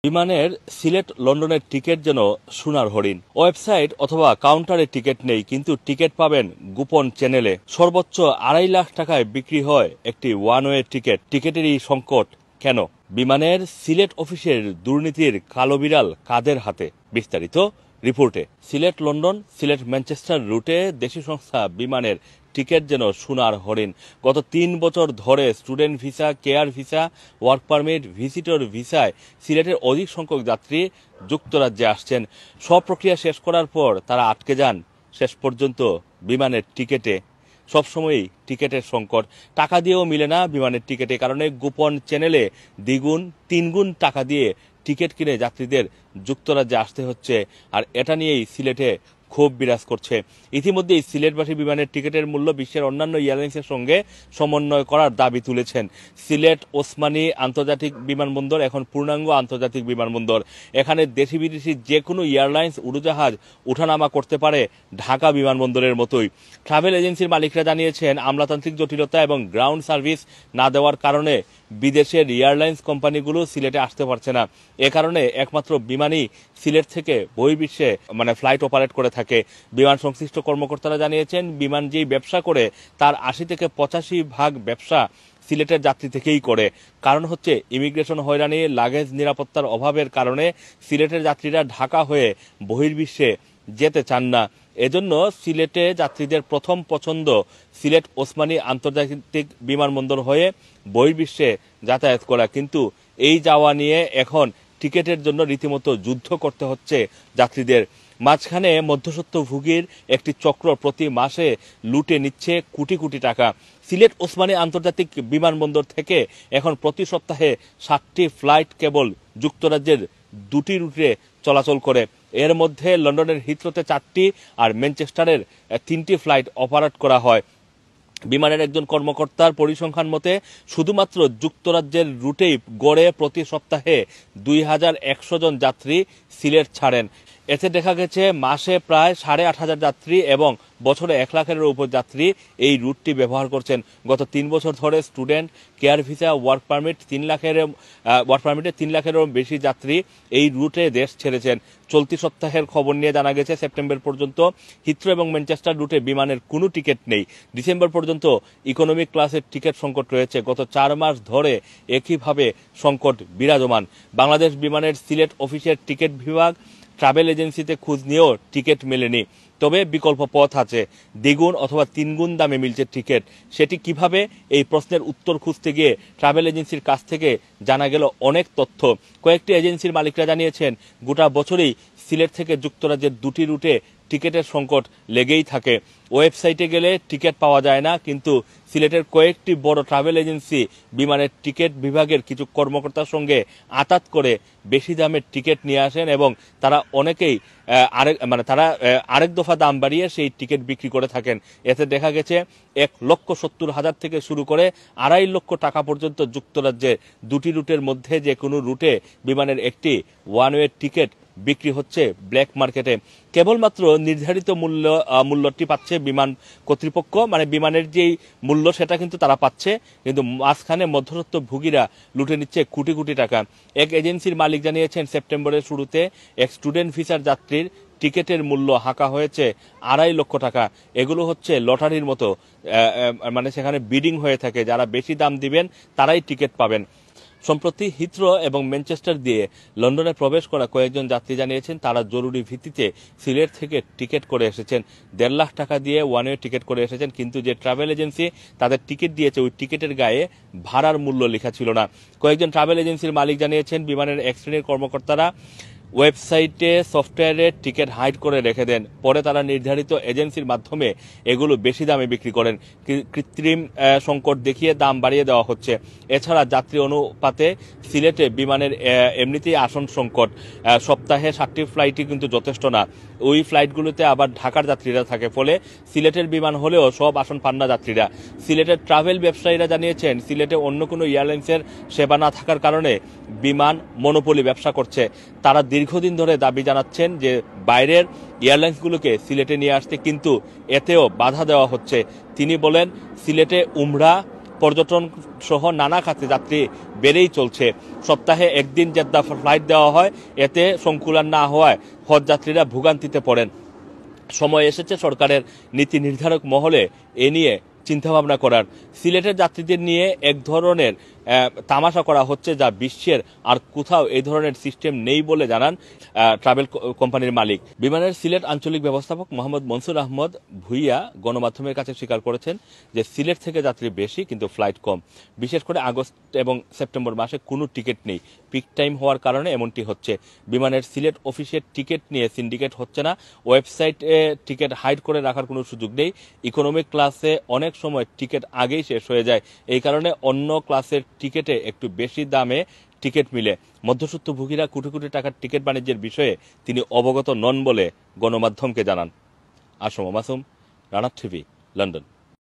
বিমানের সিলেট লন্ডনের টিকিট যেন সোনার হরিণ। ওয়েবসাইট অথবা কাউন্টারে টিকিট নেই, কিন্তু টিকিট পাবেন গোপন চ্যানেলে। সর্বোচ্চ 2.5 লাখ টাকায় বিক্রি হয় একটি ওয়ান ওয়ে টিকিট। টিকিটের এই সংকট কেন? বিমানের সিলেট অফিসের দুর্নীতির কালো বিড়াল কাদের হাতে? বিস্তারিত রিপোর্টে। সিলেট লন্ডন, সিলেট ম্যানচেস্টার রুটে দেশি সংস্থা বিমানের টিকিট যেন সোনার হরিণ। গত 3 বছর ধরে student visa, care visa, work permit, visitor ভিসায় সিলেটের অধিক সংখ্যক যাত্রী যুক্তরাজ্যে আসছেন। সব প্রক্রিয়া শেষ করার পর তারা আটকে যান শেষ পর্যন্ত বিমানের টিকিটে। সবসময়ই টিকিটের সংকট, টাকা দিয়েও মিলে না বিমানের টিকিটে, কারণে গোপন চ্যানেলে দ্বিগুণ 3 গুণ টাকা দিয়ে টিকিট কিনে যাত্রীদের যুক্তরাজ্যে আসতে হচ্ছে। আর এটা নিয়েই সিলেটে ক্ষোভ বিরাজ করছে। ইতিমধ্যেই সিলেটবাসী বিমানের টিকিটের মূল্য বিশ্বের অন্যান্য এয়ারলাইন্সের সঙ্গে সমন্বয় করার দাবি তুলেছেন। সিলেট ওসমানী আন্তর্জাতিক বিমানবন্দর এখন পূর্ণাঙ্গ আন্তর্জাতিক বিমানবন্দর। এখানে দেশি বিদেশি যে কোনো এয়ারলাইন্স উড়োজাহাজ ওঠানামা করতে পারে ঢাকা বিমানবন্দরের মতোই। ট্রাভেল এজেন্সির মালিকরা জানিয়েছেন, আমলাতান্ত্রিক জটিলতা এবং গ্রাউন্ড সার্ভিস না দেওয়ার কারণে বিদেশের এয়ারলাইন্স কোম্পানিগুলো সিলেটে আসতে পারছে না। এ কারণে একমাত্র বিমানই সিলেট থেকে বহির্বিশ্বে ফ্লাইট অপারেট করে থাকে। বিমান সংশ্লিষ্ট কর্মকর্তারা জানিয়েছেন, বিমান যেই ব্যবসা করে তার 80 থেকে 85% ব্যবসা সিলেটের যাত্রী থেকেই করে। কারণ হচ্ছে ইমিগ্রেশন হয়রানি, লাগেজ নিরাপত্তার অভাবের কারণে সিলেটের যাত্রীরা ঢাকা হয়ে বহির্বিশ্বে যেতে চান না। এজন্য সিলেটে যাত্রীদের প্রথম পছন্দ সিলেট ওসমানী আন্তর্জাতিক বিমানবন্দর হয়ে বহির্বিশ্বে যাতায়াত করা। কিন্তু এই যাওয়া নিয়ে এখন টিকিটের জন্য রীতিমতো যুদ্ধ করতে হচ্ছে যাত্রীদের। মাঝখানে মধ্যস্বত্বভোগীর একটি চক্র প্রতি মাসে লুটে নিচ্ছে কোটি কোটি টাকা। সিলেট ওসমানী আন্তর্জাতিক বিমানবন্দর থেকে এখন প্রতি সপ্তাহে 7টি ফ্লাইট কেবল যুক্তরাজ্যের 2টি রুটে চলাচল করে। এর মধ্যে লন্ডনের হিথ্রোতে 4টি আর ম্যানচেস্টারের 3টি ফ্লাইট অপারেট করা হয়। বিমানের একজন কর্মকর্তার পরিসংখ্যান মতে শুধুমাত্র যুক্তরাজ্যের রুটেই গড়ে প্রতি সপ্তাহে 2100 জন যাত্রী সিলেট ছাড়েন। এতে দেখা গেছে মাসে প্রায় 8,500 যাত্রী এবং বছরে 1 লাখের উপর যাত্রী এই রুটটি ব্যবহার করছেন। গত 3 বছর ধরে স্টুডেন্ট, কেয়ার ভিসা, ওয়ার্ক পারমিটে 3 লাখেরও বেশি যাত্রী এই রুটে দেশ ছেড়েছেন। চলতি সপ্তাহের খবর নিয়ে জানা গেছে, সেপ্টেম্বর পর্যন্ত হিথ্রো এবং ম্যানচেস্টার রুটে বিমানের কোনো টিকিট নেই। ডিসেম্বর পর্যন্ত ইকোনমিক ক্লাসের টিকিট সংকট রয়েছে। গত 4 মাস ধরে একইভাবে সংকট বিরাজমান। বাংলাদেশ বিমানের সিলেট অফিসের টিকিট বিভাগ ট্রাভেল এজেন্সিতে খোঁজ নিয়েও টিকিট মেলেনি। তবে বিকল্প পথ আছে, দ্বিগুণ অথবা 3 গুণ দামে মিলছে টিকিট। সেটি কিভাবে? এই প্রশ্নের উত্তর খুঁজতে গিয়ে ট্রাভেল এজেন্সির কাছ থেকে জানা গেল অনেক তথ্য। কয়েকটি এজেন্সির মালিকরা জানিয়েছেন, গোটা বছরেই সিলেট থেকে যুক্তরাজ্যের 2টি রুটে টিকিটের সংকট লেগেই থাকে। ওয়েবসাইটে গেলে টিকিট পাওয়া যায় না, কিন্তু সিলেটের কয়েকটি বড় ট্রাভেল এজেন্সি বিমানের টিকিট বিভাগের কিছু কর্মকর্তার সঙ্গে আতাত করে বেশি দামের টিকিট নিয়ে আসেন এবং তারা অনেকেই আরেক দফা দাম বাড়িয়ে সেই টিকিট বিক্রি করে থাকেন। এতে দেখা গেছে 1,70,000 থেকে শুরু করে 2.5 লক্ষ টাকা পর্যন্ত যুক্তরাজ্যের 2টি রুটের মধ্যে যে কোনো রুটে বিমানের একটি ওয়ান ওয়ে টিকিট বিক্রি হচ্ছে ব্ল্যাক মার্কেটে। কেবলমাত্র নির্ধারিত মূল্যটি পাচ্ছে বিমান কর্তৃপক্ষ, বিমানের যেই মূল্য সেটা কিন্তু তারা পাচ্ছে, কিন্তু মাঝখানে মধ্যস্বত্বভোগীরা লুটে নিচ্ছে কোটি কোটি টাকা। এক এজেন্সির মালিক জানিয়েছেন, সেপ্টেম্বরের শুরুতে এক স্টুডেন্ট ভিসার যাত্রীর টিকিটের মূল্য হাঁকা হয়েছে 2.5 লক্ষ টাকা। এগুলো হচ্ছে লটারির মতো, সেখানে বিডিং হয়ে থাকে, যারা বেশি দাম দিবেন তারাই টিকিট পাবেন। সম্প্রতি হিথ্রো এবং ম্যানচেস্টার দিয়ে লন্ডনে প্রবেশ করা কয়েকজন যাত্রী জানিয়েছেন, তারা জরুরি ভিত্তিতে সিলেট থেকে টিকিট করে এসেছেন। 1.5 লাখ টাকা দিয়ে ওয়ান ওয়ে টিকিট করে এসেছেন, কিন্তু যে ট্রাভেল এজেন্সি তাদের টিকিট দিয়েছে ওই টিকিটের গায়ে ভাড়ার মূল্য লেখা ছিল না। কয়েকজন ট্রাভেল এজেন্সির মালিক জানিয়েছেন, বিমানের এক শ্রেণীর কর্মকর্তারা ওয়েবসাইটে সফটওয়্যারে টিকিট হাইড করে রেখে দেন, পরে তারা নির্ধারিত এজেন্সির মাধ্যমে এগুলো বেশি দামে বিক্রি করেন। কৃত্রিম সংকট দেখিয়ে দাম বাড়িয়ে দেওয়া হচ্ছে। এছাড়া যাত্রী অনুপাতে সিলেটে বিমানের এমনিতেই আসন সংকট। সপ্তাহে 7টি ফ্লাইটই কিন্তু যথেষ্ট না। ওই ফ্লাইটগুলোতে আবার ঢাকার যাত্রীরা থাকে, ফলে সিলেটের বিমান হলেও সব আসন পান না যাত্রীরা। সিলেটের ট্রাভেল ব্যবসায়ীরা জানিয়েছেন, সিলেটে অন্য কোনো এয়ারলাইন্সের সেবা না থাকার কারণে বিমান মনোপলি ব্যবসা করছে। তারা দীর্ঘদিন ধরে দাবি জানাচ্ছেন যে বাইরের এয়ারলাইন্সগুলোকে সিলেটে নিয়ে আসতে, কিন্তু এতেও বাধা দেওয়া হচ্ছে। তিনি বলেন, সিলেটে উমরা, পর্যটন সহ নানা খাতে যাত্রী বেড়েই চলছে। সপ্তাহে একদিন জেদ্দা ফ্লাইট দেওয়া হয়, এতে সংকুলান না হওয়ায় হজ যাত্রীরা ভোগান্তিতে পড়েন। সময় এসেছে সরকারের নীতি নির্ধারক মহলে এ নিয়ে চিন্তাভাবনা করার। সিলেটের যাত্রীদের নিয়ে এক ধরনের তামাশা করা হচ্ছে, যা বিশ্বের আর কোথাও এই ধরনের সিস্টেম নেই বলে জানান ট্রাভেল কোম্পানির মালিক। বিমানের সিলেট আঞ্চলিক ব্যবস্থাপক মোহাম্মদ মনসুর আহমদ ভুইয়া গণমাধ্যমের কাছে স্বীকার করেছেন যে সিলেট থেকে যাত্রী বেশি কিন্তু ফ্লাইট কম। বিশেষ করে আগস্ট এবং সেপ্টেম্বর মাসে কোনো টিকিট নেই। পিক টাইম হওয়ার কারণে এমনটি হচ্ছে। বিমানের সিলেট অফিসের টিকিট নিয়ে সিন্ডিকেট হচ্ছে না। ওয়েবসাইটে টিকিট হাইড করে রাখার কোনো সুযোগ নেই। ইকোনমিক ক্লাসে অনেক সময় টিকিট আগেই শেষ হয়ে যায়, এই কারণে অন্য ক্লাসের টিকিটে একটু বেশি দামে টিকিট মিলে। মধ্যস্বত্বভোগীরা কোটি কোটি টাকার টিকিট বাণিজ্যের বিষয়ে তিনি অবগত নন বলে গণমাধ্যমকে জানান। Assam Masum, Rana TV, London.